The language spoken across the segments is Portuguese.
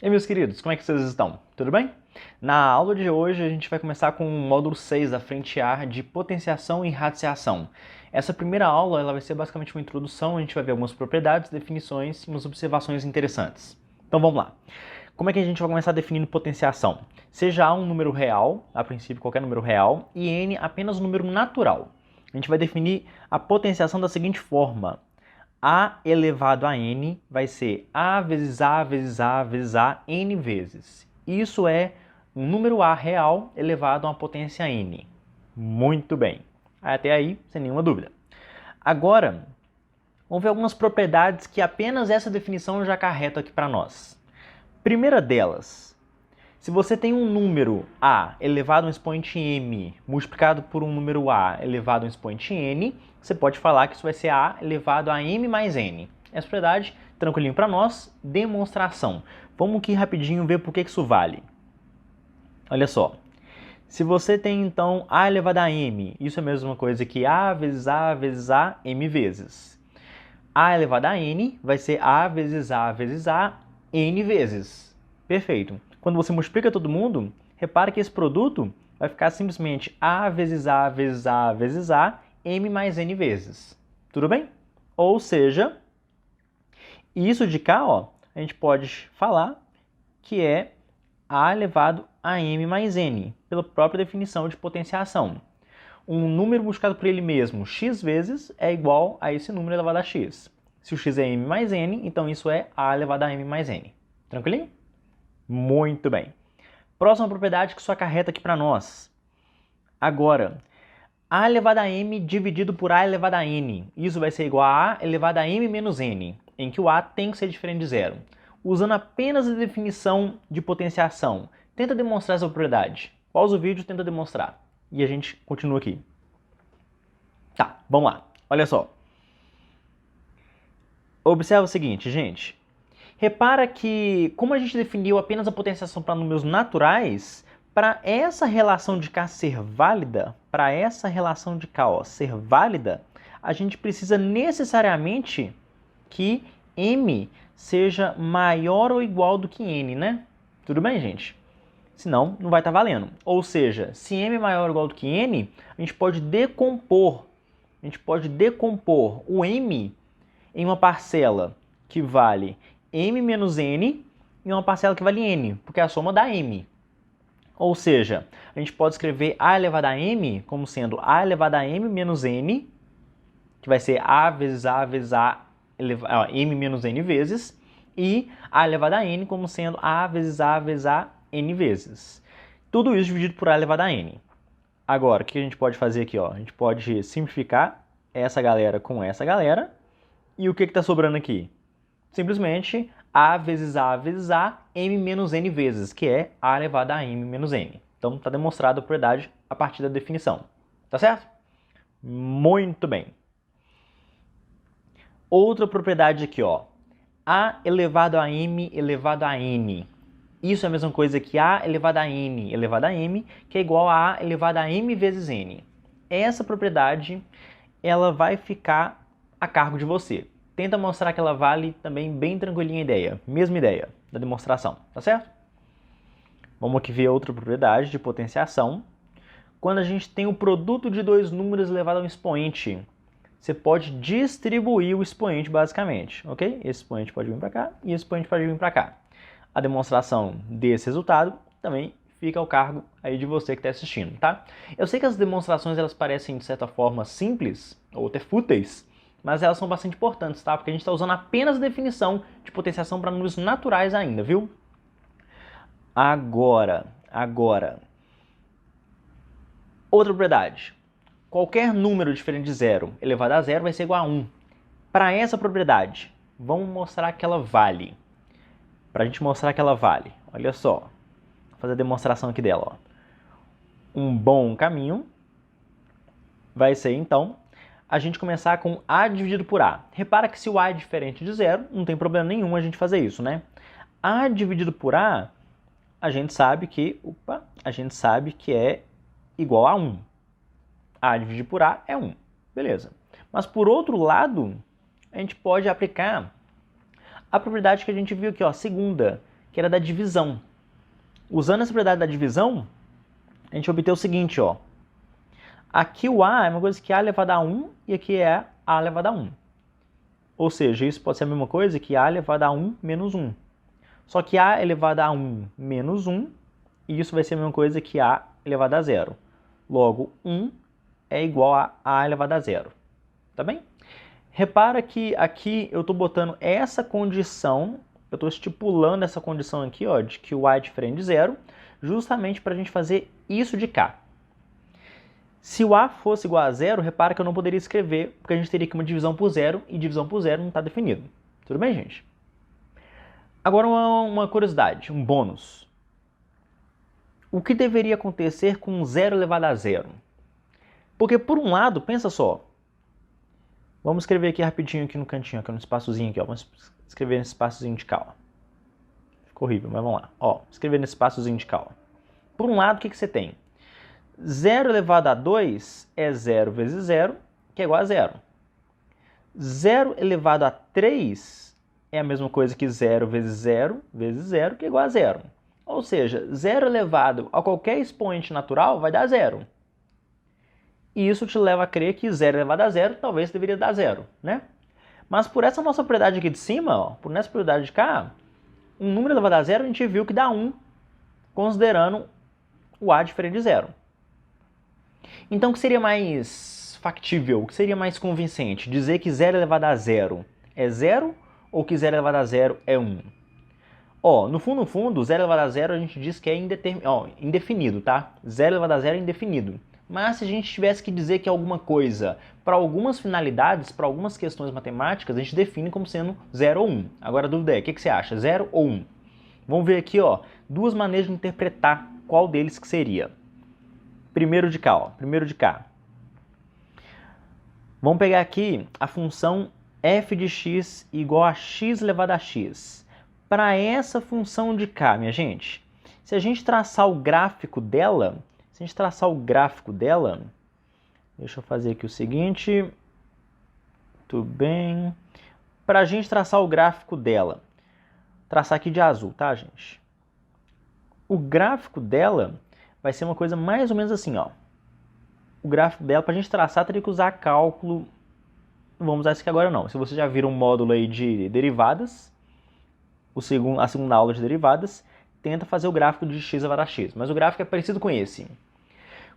E aí, meus queridos, como é que vocês estão? Tudo bem? Na aula de hoje a gente vai começar com o módulo 6 da frente A de potenciação e radiciação. Essa primeira aula ela vai ser basicamente uma introdução, a gente vai ver algumas propriedades, definições e umas observações interessantes. Então vamos lá. Como é que a gente vai começar definindo potenciação? Seja A um número real, a princípio qualquer número real, e N apenas um número natural. A gente vai definir a potenciação da seguinte forma. A elevado a n vai ser A vezes A vezes A vezes A n vezes. Isso é um número A real elevado a uma potência n. Muito bem. Até aí, sem nenhuma dúvida. Agora, vamos ver algumas propriedades que apenas essa definição já acarreta aqui para nós. Primeira delas, se você tem um número A elevado a um expoente m multiplicado por um número A elevado a um expoente n, você pode falar que isso vai ser A elevado a m mais n. Essa propriedade, tranquilinho para nós, demonstração. Vamos aqui rapidinho ver por que isso vale. Olha só, se você tem então A elevado a m, isso é a mesma coisa que A vezes A vezes A, m vezes. A elevado a n vai ser A vezes A vezes A, n vezes. Perfeito. Quando você multiplica todo mundo, repara que esse produto vai ficar simplesmente A vezes A vezes A vezes A, m mais n vezes. Tudo bem? Ou seja, isso de cá, ó, a gente pode falar que é A elevado a m mais n, pela própria definição de potenciação. Um número multiplicado por ele mesmo, x vezes, é igual a esse número elevado a x. Se o x é m mais n, então isso é A elevado a m mais n. Tranquilinho? Muito bem. Próxima propriedade que isso acarreta aqui para nós. Agora, A elevado a m dividido por A elevado a n. Isso vai ser igual a A elevado a m menos n, em que o A tem que ser diferente de zero. Usando apenas a definição de potenciação, tenta demonstrar essa propriedade. Pausa o vídeo e tenta demonstrar. E a gente continua aqui. Tá, vamos lá. Olha só. Observa o seguinte, gente. Repara que, como a gente definiu apenas a potenciação para números naturais, para essa relação de cá ser válida, para essa relação de cá ser válida, a gente precisa necessariamente que m seja maior ou igual do que n, né? Tudo bem, gente? Senão, não vai estar valendo. Ou seja, se m é maior ou igual do que n, a gente pode decompor o m em uma parcela que vale m menos n e uma parcela que vale n, porque é a soma dá m. Ou seja, a gente pode escrever A elevado a m como sendo A elevado a m menos n, que vai ser A vezes A vezes A, m menos n vezes, e A elevado a n como sendo A vezes A vezes A, n vezes. Tudo isso dividido por A elevado a n. Agora, o que a gente pode fazer aqui? Ó? A gente pode simplificar essa galera com essa galera, e o que está sobrando aqui? Simplesmente A vezes A vezes A, m menos n vezes, que é A elevado a m menos n. Então, está demonstrada a propriedade a partir da definição. Tá certo? Muito bem. Outra propriedade aqui, ó. A elevado a m elevado a n. Isso é a mesma coisa que A elevado a n elevado a m, que é igual a A elevado a m vezes n. Essa propriedade, ela vai ficar a cargo de você. Tenta mostrar que ela vale também bem tranquilinha a ideia. Mesma ideia da demonstração, tá certo? Vamos aqui ver outra propriedade de potenciação. Quando a gente tem o produto de dois números elevado a um expoente, você pode distribuir o expoente basicamente, ok? Esse expoente pode vir para cá e esse expoente pode vir para cá. A demonstração desse resultado também fica ao cargo aí de você que está assistindo, tá? Eu sei que as demonstrações elas parecem de certa forma simples ou até fúteis, mas elas são bastante importantes, tá? Porque a gente está usando apenas a definição de potenciação para números naturais ainda, viu? Agora, outra propriedade. Qualquer número diferente de zero elevado a zero vai ser igual a 1. Para essa propriedade, vamos mostrar que ela vale. Para a gente mostrar que ela vale, olha só. Vou fazer a demonstração aqui dela. Ó. Um bom caminho vai ser, então, a gente começar com A dividido por A. Repara que se o A é diferente de zero, não tem problema nenhum a gente fazer isso, né? A dividido por A, a gente sabe que é igual a 1. A dividido por A é 1. Beleza. Mas, por outro lado, a gente pode aplicar a propriedade que a gente viu aqui, ó, segunda, que era da divisão. Usando essa propriedade da divisão, a gente obteve o seguinte, ó. Aqui o A é uma coisa que A elevado a 1 e aqui é A elevado a 1. Ou seja, isso pode ser a mesma coisa que A elevado a 1 menos 1. Só que A elevado a 1 menos 1, e isso vai ser a mesma coisa que A elevado a 0. Logo, 1 é igual a A elevado a 0. Tá bem? Repara que aqui eu estou botando essa condição, eu estou estipulando essa condição aqui, ó, de que o A é diferente de 0, justamente para a gente fazer isso de cá. Se o A fosse igual a 0, repara que eu não poderia escrever, porque a gente teria aqui uma divisão por 0, e divisão por 0 não está definido. Tudo bem, gente? Agora uma curiosidade, um bônus. O que deveria acontecer com 0 elevado a 0? Porque, por um lado, pensa só. Vamos escrever aqui rapidinho aqui no cantinho, aqui no espaçozinho aqui, ó. Vamos escrever nesse espaçozinho de cá, ó. Ficou horrível, mas vamos lá. Ó, escrever nesse espaçozinho de cá, ó. Por um lado, o que você tem? 0 elevado a 2 é 0 vezes 0, que é igual a 0. 0 elevado a 3 é a mesma coisa que 0 vezes 0 vezes 0, que é igual a 0. Ou seja, 0 elevado a qualquer expoente natural vai dar 0. E isso te leva a crer que 0 elevado a 0 talvez deveria dar 0, né? Mas por essa nossa propriedade aqui de cima, ó, por essa propriedade de cá, um número elevado a 0 a gente viu que dá 1, considerando o A diferente de 0. Então, o que seria mais factível, o que seria mais convincente? Dizer que 0 elevado a 0 é 0 ou que 0 elevado a 0 é 1? Ó, no fundo, 0 elevado a 0 a gente diz que é indefinido, tá? 0 elevado a 0 é indefinido. Mas se a gente tivesse que dizer que alguma coisa, para algumas finalidades, para algumas questões matemáticas, a gente define como sendo 0 ou 1. Agora a dúvida é, o que você acha, 0 ou 1? Vamos ver aqui, ó, duas maneiras de interpretar qual deles que seria. Primeiro de cá, ó, primeiro de cá. Vamos pegar aqui a função f de x igual a x elevado a x. Para essa função de cá, minha gente, se a gente traçar o gráfico dela, deixa eu fazer aqui o seguinte, tudo bem, para a gente traçar o gráfico dela, traçar aqui de azul, tá, gente? O gráfico dela vai ser uma coisa mais ou menos assim, ó. O gráfico dela, para a gente traçar, teria que usar cálculo. Não vamos usar isso aqui agora, não. Se você já viram um módulo aí de derivadas, a segunda aula de derivadas, tenta fazer o gráfico de x elevado a x. Mas o gráfico é parecido com esse.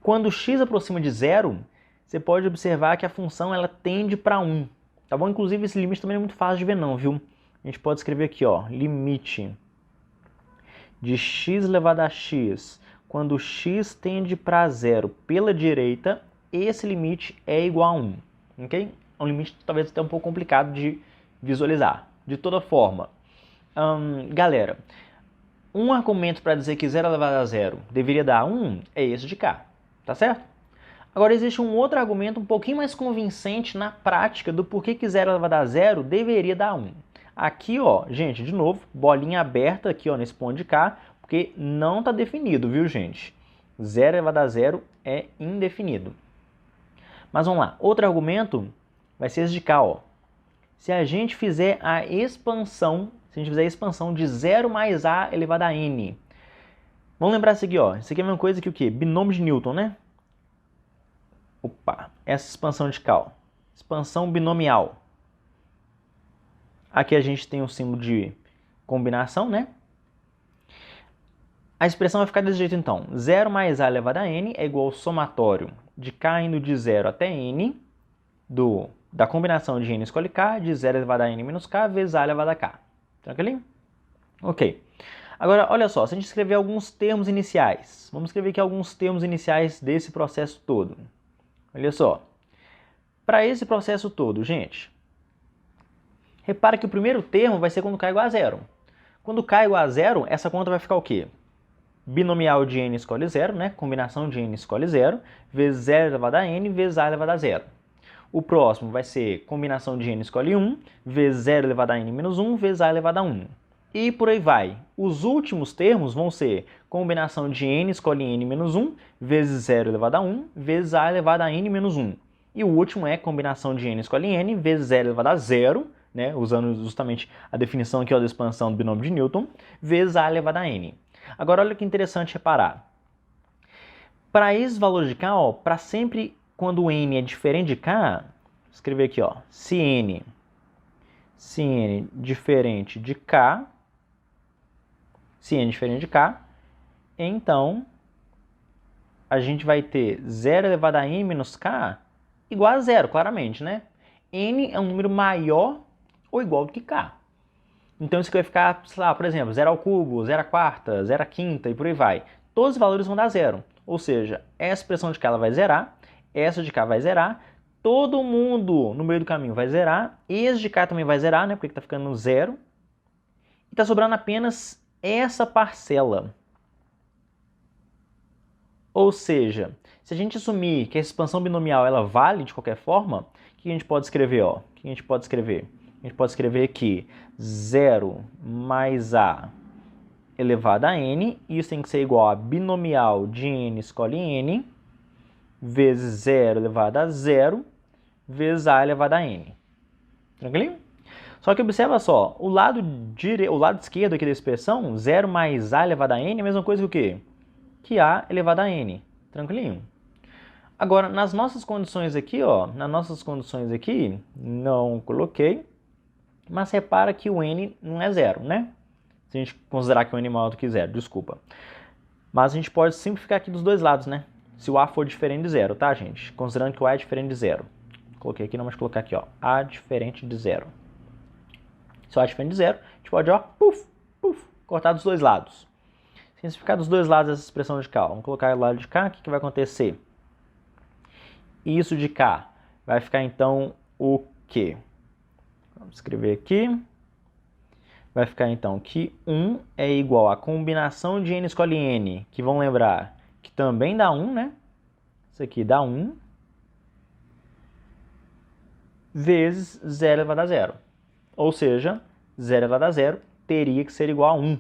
Quando x aproxima de 0, você pode observar que a função ela tende para 1. Tá bom? Inclusive, esse limite também não é muito fácil de ver, não, viu? A gente pode escrever aqui, ó, limite de x elevado a x. Quando x tende para 0 pela direita, esse limite é igual a 1. Ok? É um limite talvez até um pouco complicado de visualizar. De toda forma, galera, um argumento para dizer que 0 elevado a 0 deveria dar 1 é esse de cá. Tá certo? Agora existe um outro argumento um pouquinho mais convincente na prática do porquê que 0 elevado a 0 deveria dar 1. Aqui, ó, gente, de novo, bolinha aberta aqui, ó, nesse ponto de cá, porque não está definido, viu, gente? 0 elevado a 0 é indefinido. Mas vamos lá, outro argumento vai ser esse de cá, ó. Se a gente fizer a expansão, de 0 mais a elevado a n. Vamos lembrar isso aqui, ó. Isso aqui é a mesma coisa que o quê? Binômio de Newton, né? Opa, essa expansão de cá, ó. Expansão binomial. Aqui a gente tem o símbolo de combinação, né? A expressão vai ficar desse jeito, então. 0 mais a elevado a n é igual ao somatório de k indo de 0 até n da combinação de n escolhe k, de 0 elevado a n menos k, vezes a elevado a k. Tranquilinho? Ok. Agora, olha só, se a gente escrever alguns termos iniciais, vamos escrever aqui alguns termos iniciais desse processo todo. Olha só. Para esse processo todo, gente, repara que o primeiro termo vai ser quando k é igual a 0. Quando k é igual a 0, essa conta vai ficar o quê? Binomial de n escolhe 0, né? Combinação de n escolhe 0, vezes 0 elevado a n, vezes a elevado a 0. O próximo vai ser combinação de n escolhe 1, vezes 0 elevado a n menos 1, vezes a elevado a 1. E por aí vai. Os últimos termos vão ser combinação de n escolhe n menos 1, vezes 0 elevado a 1, vezes a elevado a n menos 1. E o último é combinação de n escolhe n, vezes 0 elevado a 0, né, usando justamente a definição aqui ó, da expansão do binômio de Newton, vezes A elevado a N. Agora olha que interessante reparar. Para esses valores de K, para sempre quando N é diferente de K, vou escrever aqui, ó, se N diferente de K, se N diferente de K, então a gente vai ter 0 elevado a N menos K igual a zero, claramente, né? N é um número maior ou igual do que K. Então isso aqui vai ficar, sei lá, por exemplo, 0 ao cubo, 0 à quarta, 0 à quinta e por aí vai. Todos os valores vão dar zero. Ou seja, essa expressão de K ela vai zerar, essa de K vai zerar, todo mundo no meio do caminho vai zerar, esse de K também vai zerar, né, porque está ficando no zero. E está sobrando apenas essa parcela. Ou seja, se a gente assumir que a expansão binomial ela vale de qualquer forma, o que a gente pode escrever? Ó? O que a gente pode escrever? A gente pode escrever que 0 mais A elevado a N, isso tem que ser igual a binomial de N escolhe N, vezes 0 elevado a 0, vezes A elevado a N. Tranquilo? Só que observa só, o lado esquerdo aqui da expressão, 0 mais A elevado a N, é a mesma coisa que o quê? Que A elevado a N. Tranquilinho? Agora, nas nossas condições aqui, ó, não coloquei, mas repara que o N não é zero, né? Se a gente considerar que o N é maior do que zero, desculpa. Mas a gente pode simplificar aqui dos dois lados, né? Se o A for diferente de zero, tá, gente? Considerando que o A é diferente de zero. Coloquei aqui, não, mas colocar aqui, ó, A diferente de zero. Se o A é diferente de zero, a gente pode, ó, cortar dos dois lados. Se simplificar dos dois lados essa expressão de K, vamos colocar o lado de cá, o que vai acontecer? Isso de K vai ficar, então, o quê? Vamos escrever aqui. Vai ficar, então, que 1 é igual à combinação de N escolhe N, que vão lembrar que também dá 1, né? Isso aqui dá 1, vezes 0 elevado a 0. Ou seja, 0 elevado a 0 teria que ser igual a 1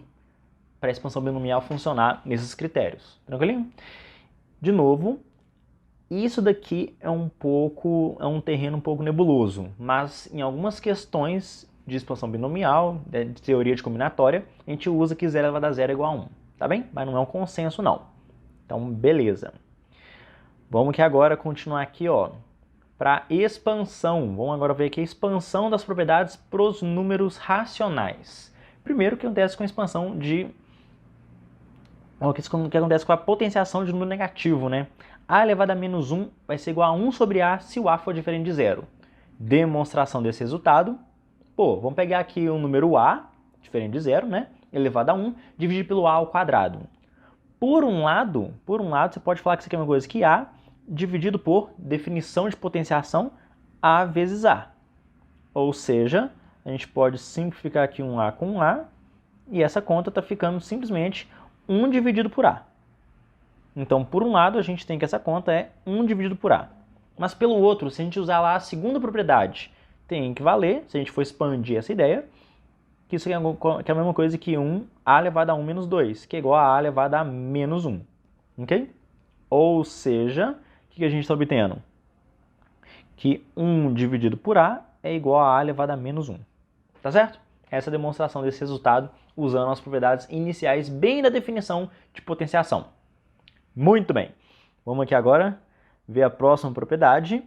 para a expansão binomial funcionar nesses critérios. Tranquilinho? De novo, isso daqui é um terreno um pouco nebuloso, mas em algumas questões de expansão binomial, de teoria de combinatória, a gente usa que 0 elevado a 0 é igual a 1, tá bem? Mas não é um consenso, não. Então, beleza. Vamos que agora continuar aqui, ó, para expansão. Vamos agora ver aqui a expansão das propriedades para os números racionais. Primeiro, o que acontece com a expansão de... O que acontece com a potenciação de número negativo, né? A elevado a menos 1 vai ser igual a 1 sobre A se o A for diferente de zero. Demonstração desse resultado. Pô, vamos pegar aqui o número A, diferente de zero, né? Elevado a 1, dividido pelo A ao quadrado. Por um lado, você pode falar que isso aqui é uma coisa que A dividido por definição de potenciação A vezes A. Ou seja, a gente pode simplificar aqui um A com um A, e essa conta está ficando simplesmente 1 dividido por A. Então, por um lado, a gente tem que essa conta é 1 dividido por A. Mas pelo outro, se a gente usar lá a segunda propriedade, tem que valer, se a gente for expandir essa ideia, que isso aqui é a mesma coisa que 1A elevado a 1 menos 2, que é igual a A elevado a menos 1. Ok? Ou seja, o que a gente está obtendo? Que 1 dividido por A é igual a A elevado a menos 1. Tá certo? Essa é a demonstração desse resultado usando as propriedades iniciais bem da definição de potenciação. Muito bem. Vamos aqui agora ver a próxima propriedade.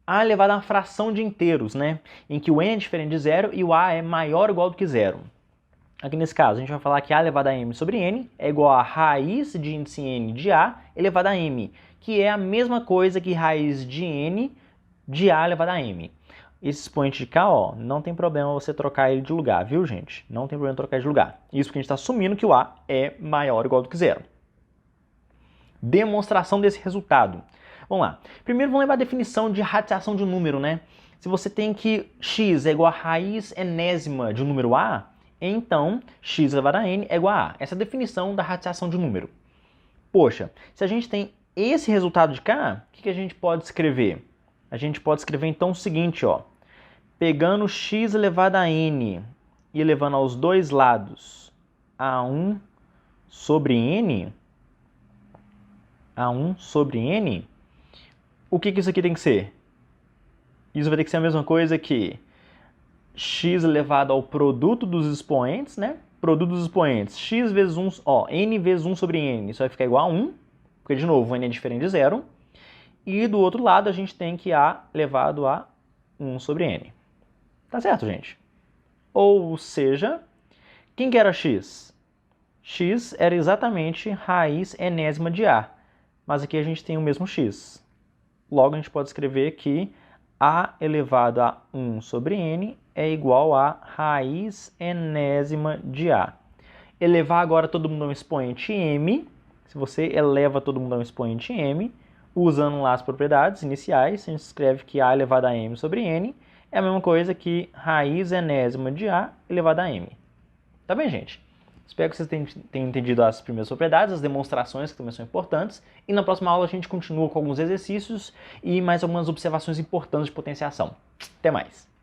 A elevado a uma fração de inteiros, né? Em que o n é diferente de zero e o a é maior ou igual do que zero. Aqui nesse caso, a gente vai falar que a elevado a m sobre n é igual a raiz de índice n de a elevado a m, que é a mesma coisa que raiz de n de a elevado a m. Esse expoente de cá, ó, não tem problema você trocar ele de lugar, viu, gente? Não tem problema trocar de lugar. Isso porque a gente está assumindo que o a é maior ou igual do que zero. Demonstração desse resultado. Vamos lá. Primeiro vamos lembrar a definição de radiciação de um número, né? Se você tem que x é igual a raiz enésima de um número a, então x elevado a n é igual a a. Essa é a definição da radiciação de um número. Poxa, se a gente tem esse resultado de cá, o que a gente pode escrever? A gente pode escrever então o seguinte, ó. Pegando x elevado a n e elevando aos dois lados a 1 sobre n, o que isso aqui tem que ser? Isso vai ter que ser a mesma coisa que x elevado ao produto dos expoentes, né? Produto dos expoentes, x vezes 1, ó, n vezes 1 sobre n, isso vai ficar igual a 1, porque, de novo, n é diferente de zero. E do outro lado, a gente tem que a elevado a 1 sobre n. Tá certo, gente? Ou seja, quem que era x? X era exatamente raiz enésima de a, mas aqui a gente tem o mesmo x. Logo, a gente pode escrever que a elevado a 1 sobre n é igual a raiz enésima de a. Elevar agora todo mundo a um expoente m. Se você eleva todo mundo a um expoente m, usando lá as propriedades iniciais, a gente escreve que a elevado a m sobre n é a mesma coisa que raiz enésima de a elevado a m. Tá bem, gente? Espero que vocês tenham entendido as primeiras propriedades, as demonstrações que também são importantes. E na próxima aula a gente continua com alguns exercícios e mais algumas observações importantes de potenciação. Até mais!